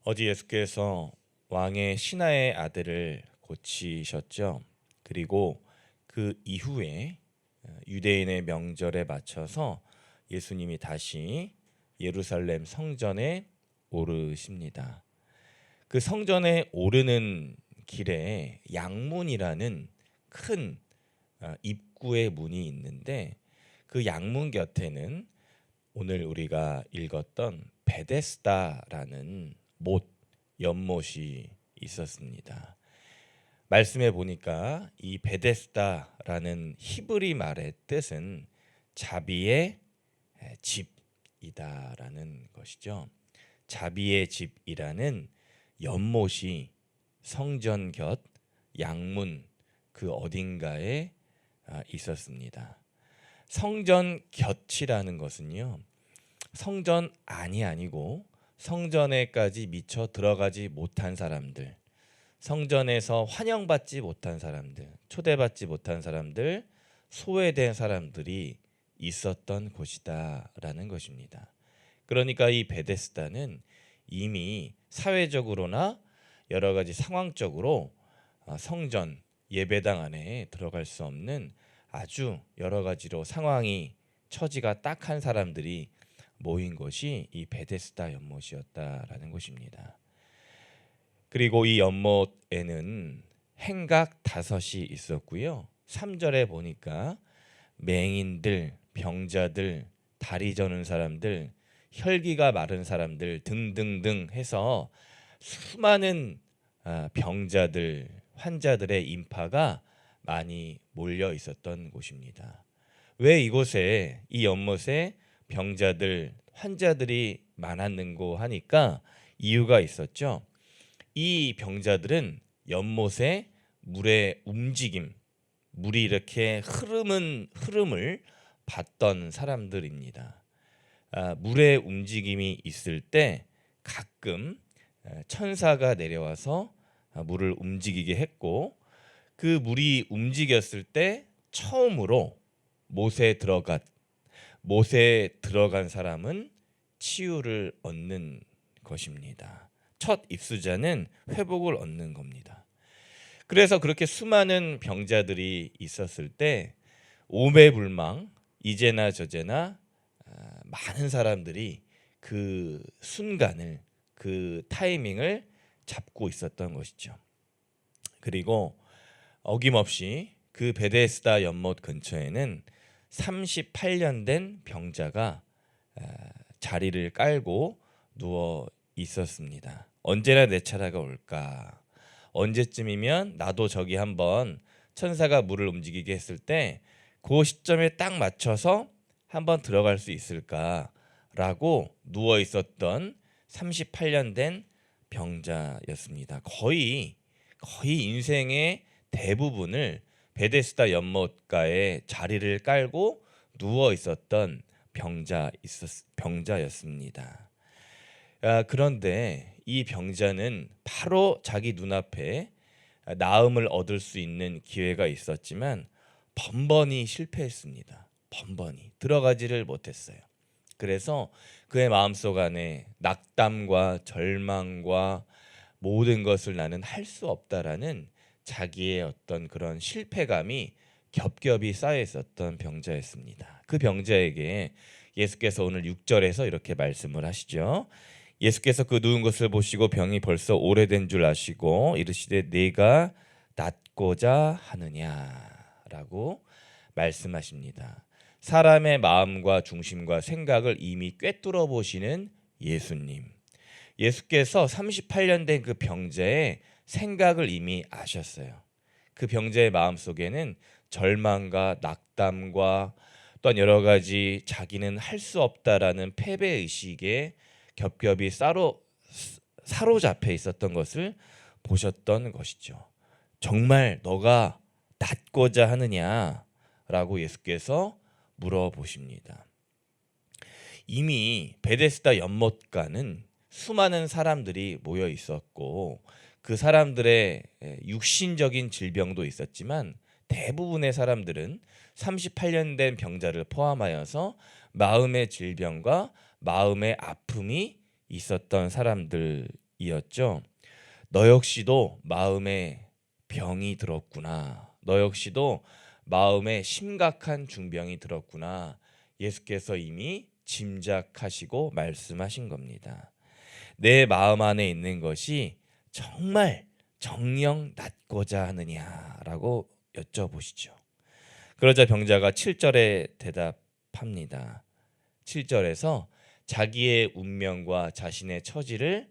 어제 예수께서 왕의 신하의 아들을 고치셨죠. 그리고 그 이후에 유대인의 명절에 맞춰서 예수님이 다시 예루살렘 성전에 오르십니다. 그 성전에 오르는 길에 양문이라는 큰 입구의 문이 있는데, 그 양문 곁에는 오늘 우리가 읽었던 베데스다라는 연못이 있었습니다. 말씀해 보니까 이 베데스다라는 히브리 말의 뜻은 자비의 집이다라는 것이죠. 자비의 집이라는 연못이 성전 곁 양문 그 어딘가에 있었습니다. 성전 곁이라는 것은요, 성전 안이 아니고 성전에까지 미처 들어가지 못한 사람들, 성전에서 환영받지 못한 사람들, 초대받지 못한 사람들, 소외된 사람들이 있었던 곳이다라는 것입니다. 그러니까 이 베데스다는 이미 사회적으로나 여러 가지 상황적으로 성전 예배당 안에 들어갈 수 없는 아주 여러 가지로 상황이 처지가 딱한 사람들이 모인 곳이 이 베데스다 연못이었다라는 것입니다. 그리고 이 연못에는 행각 5이 있었고요. 3절에 보니까 맹인들, 병자들, 다리 저는 사람들, 혈기가 마른 사람들 등등등 해서 수많은 병자들, 환자들의 인파가 많이 몰려 있었던 곳입니다. 왜 이곳에 이 연못에 병자들, 환자들이 많았는고 하니까 이유가 있었죠. 이 병자들은 연못의 물의 움직임, 물이 이렇게 흐름을 봤던 사람들입니다. 물의 움직임이 있을 때 가끔 천사가 내려와서 물을 움직이게 했고, 그 물이 움직였을 때 처음으로 못에 들어간 사람은 치유를 얻는 것입니다. 첫 입수자는 회복을 얻는 겁니다. 그래서 그렇게 수많은 병자들이 있었을 때 오매불망 이제나 저제나 많은 사람들이 그 순간을, 그 타이밍을 잡고 있었던 것이죠. 그리고 어김없이 그 베데스다 연못 근처에는 38년 된 병자가 자리를 깔고 누워 있었습니다. 언제나 내 차례가 올까? 언제쯤이면 나도 저기 한번 천사가 물을 움직이게 했을 때 그 시점에 딱 맞춰서 한번 들어갈 수 있을까라고 누워 있었던 38년 된 병자였습니다. 거의 인생의 대부분을 베데스다 연못가에 자리를 깔고 누워 있었던 병자였습니다. 그런데 이 병자는 바로 자기 눈앞에 나음을 얻을 수 있는 기회가 있었지만 번번이 실패했습니다. 번번이 들어가지를 못했어요. 그래서 그의 마음속 안에 낙담과 절망과 모든 것을 나는 할 수 없다라는 자기의 어떤 그런 실패감이 겹겹이 쌓여 있었던 병자였습니다. 그 병자에게 예수께서 오늘 6절에서 이렇게 말씀을 하시죠. 예수께서 그 누운 것을 보시고 병이 벌써 오래된 줄 아시고 이르시되 네가 낫고자 하느냐라고 말씀하십니다. 사람의 마음과 중심과 생각을 이미 꿰뚫어 보시는 예수님. 예수께서 38년 된 그 병자의 생각을 이미 아셨어요. 그 병자의 마음속에는 절망과 낙담과 또한 여러 가지 자기는 할 수 없다라는 패배의식에 겹겹이 사로잡혀 있었던 것을 보셨던 것이죠. 정말 너가 낫고자 하느냐라고 예수께서 물어보십니다. 이미 베데스다 연못가는 수많은 사람들이 모여 있었고 그 사람들의 육신적인 질병도 있었지만 대부분의 사람들은 38년 된 병자를 포함하여서 마음의 질병과 마음의 아픔이 있었던 사람들이었습니다. 이었죠. 너 역시도 마음에 병이 들었구나. 너 역시도 마음에 심각한 중병이 들었구나. 예수께서 이미 짐작하시고 말씀하신 겁니다. 내 마음 안에 있는 것이 정말 정녕 낫고자 하느냐라고 여쭤보시죠. 그러자 병자가 7절에 대답합니다. 7절에서 자기의 운명과 자신의 처지를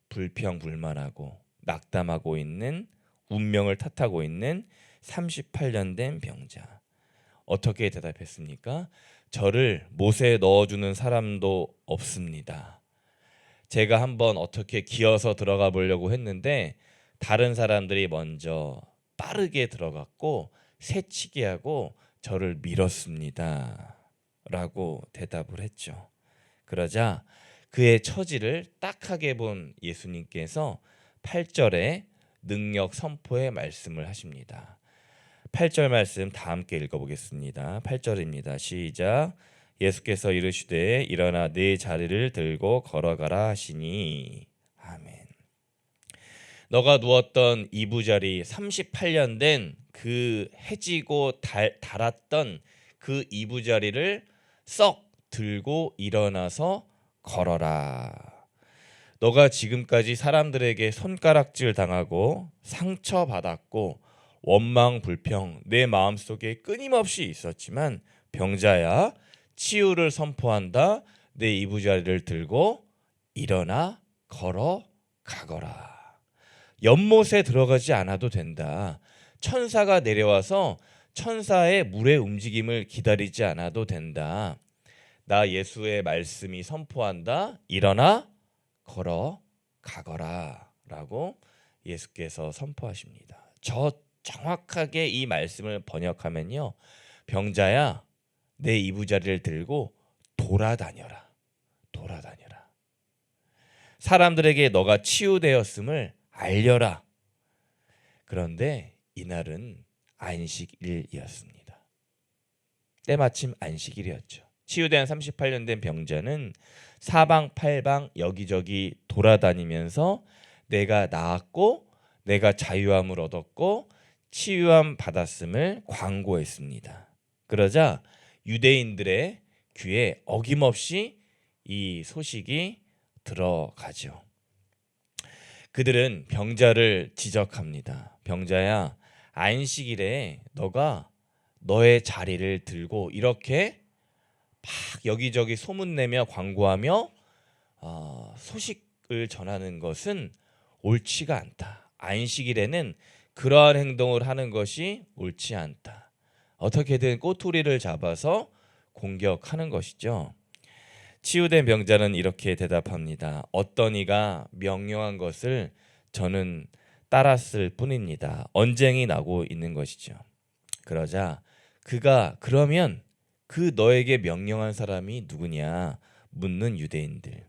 불평불만하고 낙담하고 있는, 운명을 탓하고 있는 38년 된 병자. 어떻게 대답했습니까? 저를 못에 넣어주는 사람도 없습니다. 제가 한번 어떻게 기어서 들어가 보려고 했는데 다른 사람들이 먼저 빠르게 들어갔고 새치기 하고 저를 밀었습니다. 라고 대답을 했죠. 그러자 그의 처지를 딱하게 본 예수님께서 8절에 능력 선포의 말씀을 하십니다. 8절 말씀 다 함께 읽어보겠습니다. 8절입니다. 시작. 예수께서 이르시되 일어나 네 자리를 들고 걸어가라 하시니. 아멘. 너가 누웠던 이부자리 38년 된 그 해지고 닳았던 그 이부자리를 썩 들고 일어나서 걸어라. 너가 지금까지 사람들에게 손가락질 당하고 상처받았고 원망 불평 내 마음속에 끊임없이 있었지만 병자야, 치유를 선포한다. 내 이부자리를 들고 일어나 걸어 가거라. 연못에 들어가지 않아도 된다. 천사가 내려와서 천사의 물의 움직임을 기다리지 않아도 된다. 나 예수의 말씀이 선포한다. 일어나 걸어 가거라 라고 예수께서 선포하십니다. 저 정확하게 이 말씀을 번역하면요, 병자야, 내 이부자리를 들고 돌아다녀라. 돌아다녀라. 사람들에게 너가 치유되었음을 알려라. 그런데 이날은 안식일이었습니다. 때마침 안식일이었죠. 치유된 38년 된 병자는 사방팔방 여기저기 돌아다니면서 내가 나았고 내가 자유함을 얻었고 치유함 받았음을 광고했습니다. 그러자 유대인들의 귀에 어김없이 이 소식이 들어가죠. 그들은 병자를 지적합니다. 병자야, 안식일에 너가 너의 자리를 들고 이렇게 막 여기저기 소문내며 광고하며 소식을 전하는 것은 옳지가 않다. 안식일에는 그러한 행동을 하는 것이 옳지 않다. 어떻게든 꼬투리를 잡아서 공격하는 것이죠. 치유된 병자는 이렇게 대답합니다. 어떤 이가 명령한 것을 저는 따랐을 뿐입니다. 언쟁이 나고 있는 것이죠. 그러자 그가 그러면 그 너에게 명령한 사람이 누구냐 묻는 유대인들.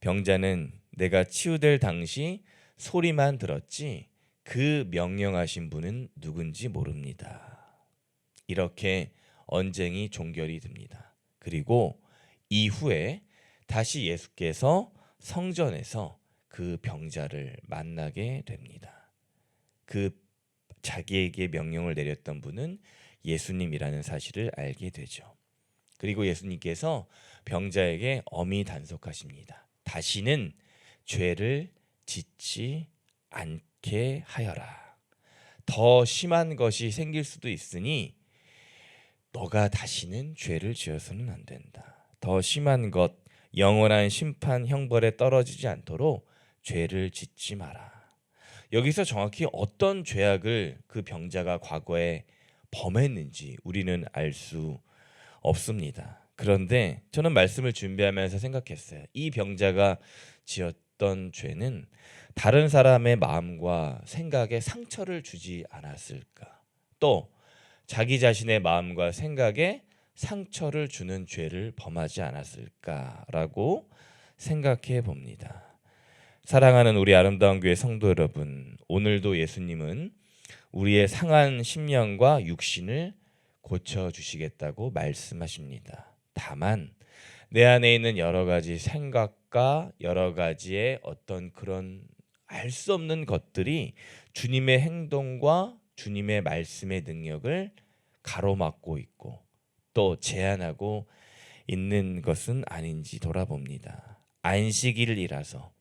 병자는 내가 치유될 당시 소리만 들었지 그 명령하신 분은 누군지 모릅니다. 이렇게 언쟁이 종결이 됩니다. 그리고 이후에 다시 예수께서 성전에서 그 병자를 만나게 됩니다. 그 자기에게 명령을 내렸던 분은 예수님이라는 사실을 알게 되죠. 그리고 예수님께서 병자에게 엄히 단속하십니다. 다시는 죄를 짓지 않게 하여라. 더 심한 것이 생길 수도 있으니 너가 다시는 죄를 지어서는 안 된다. 더 심한 것, 영원한 심판 형벌에 떨어지지 않도록 죄를 짓지 마라. 여기서 정확히 어떤 죄악을 그 병자가 과거에 범했는지 우리는 알 수 없습니다. 그런데 저는 말씀을 준비하면서 생각했어요. 이 병자가 지었던 죄는 다른 사람의 마음과 생각에 상처를 주지 않았을까? 또 자기 자신의 마음과 생각에 상처를 주는 죄를 범하지 않았을까라고 생각해 봅니다. 사랑하는 우리 아름다운 교회 성도 여러분, 오늘도 예수님은 우리의 상한 심령과 육신을 고쳐주시겠다고 말씀하십니다. 다만 내 안에 있는 여러 가지 생각과 능력과 여러 가지의 어떤 그런 알 수 없는 것들이 주님의 행동과 주님의 말씀의 능력을 가로막고 있고 또 제한하고 있는 것은 아닌지 돌아봅니다. 안식일이라서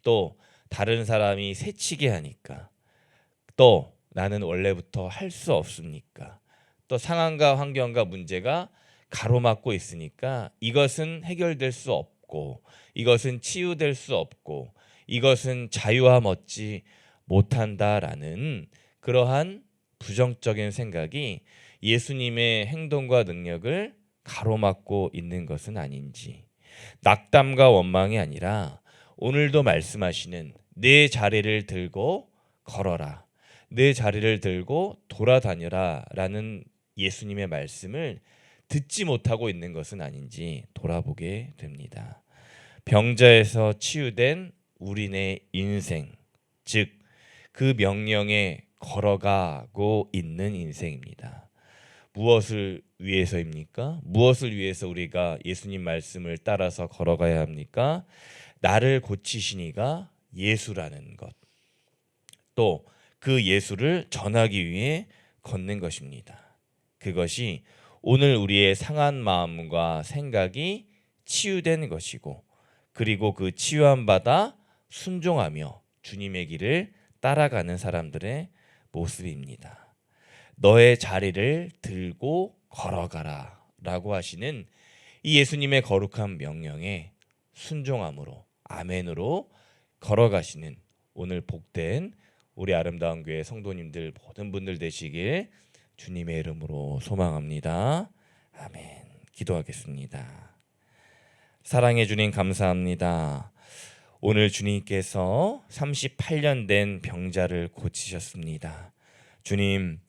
또 다른 사람이 새치게 하니까 또 나는 원래부터 할 수 없습니까? 또 상황과 환경과 문제가 가로막고 있으니까 이것은 해결될 수 없고 이것은 치유될 수 없고 이것은 자유함 얻지 못한다라는 그러한 부정적인 생각이 예수님의 행동과 능력을 가로막고 있는 것은 아닌지, 낙담과 원망이 아니라 오늘도 말씀하시는 내 자리를 들고 걸어라, 내 자리를 들고 돌아다녀라 라는 예수님의 말씀을 듣지 못하고 있는 것은 아닌지 돌아보게 됩니다. 병자에서 치유된 우리네 인생, 즉 그 명령에 걸어가고 있는 인생입니다. 무엇을 위해서입니까? 무엇을 위해서 우리가 예수님 말씀을 따라서 걸어가야 합니까? 나를 고치시니가 예수라는 것, 또 그 예수를 전하기 위해 걷는 것입니다. 그것이 오늘 우리의 상한 마음과 생각이 치유된 것이고, 그리고 그 치유함 받아 순종하며 주님의 길을 따라가는 사람들의 모습입니다. 너의 자리를 들고 걸어가라 라고 하시는 이 예수님의 거룩한 명령에 순종함으로, 아멘으로 걸어가시는 오늘 복된 우리 아름다운 교회 성도님들 모든 분들 되시길 주님의 이름으로 소망합니다. 아멘. 기도하겠습니다. 사랑해 주님 감사합니다. 오늘 주님께서 38년 된 병자를 고치셨습니다. 주님,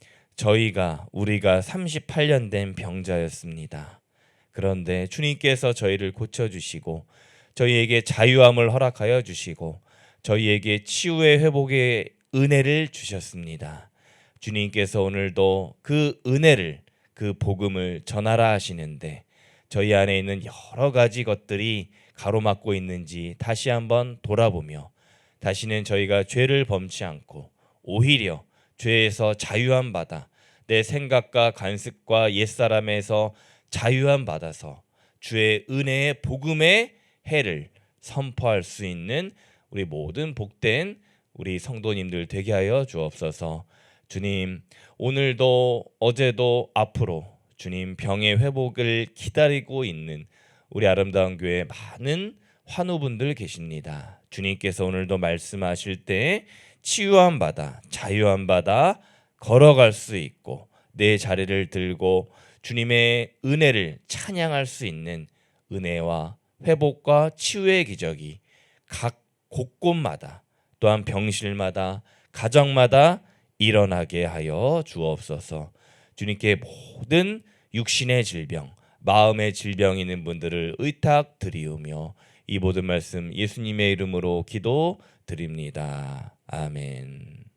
우리가 38년 된 병자였습니다. 그런데 주님께서 저희를 고쳐주시고 저희에게 자유함을 허락하여 주시고 저희에게 치유의 회복의 은혜를 주셨습니다. 주님께서 오늘도 그 은혜를, 그 복음을 전하라 하시는데 저희 안에 있는 여러 가지 것들이 가로막고 있는지 다시 한번 돌아보며 다시는 저희가 죄를 범치 않고 오히려 죄에서 자유함 받아 내 생각과 관습과 옛사람에서 자유함 받아서 주의 은혜의 복음의 해를 선포할 수 있는 우리 모든 복된 우리 성도님들 되게 하여 주옵소서. 주님, 오늘도 어제도 앞으로 주님 병의 회복을 기다리고 있는 우리 아름다운 교회 많은 환우분들 계십니다. 주님께서 오늘도 말씀하실 때 치유함 받아 자유함 받아 걸어갈 수 있고 내 자리를 들고 주님의 은혜를 찬양할 수 있는 은혜와 회복과 치유의 기적이 각 곳곳마다 또한 병실마다 가정마다 일어나게 하여 주옵소서. 주님께 모든 육신의 질병, 마음의 질병이 있는 분들을 의탁드리우며 이 모든 말씀 예수님의 이름으로 기도드립니다. 아멘.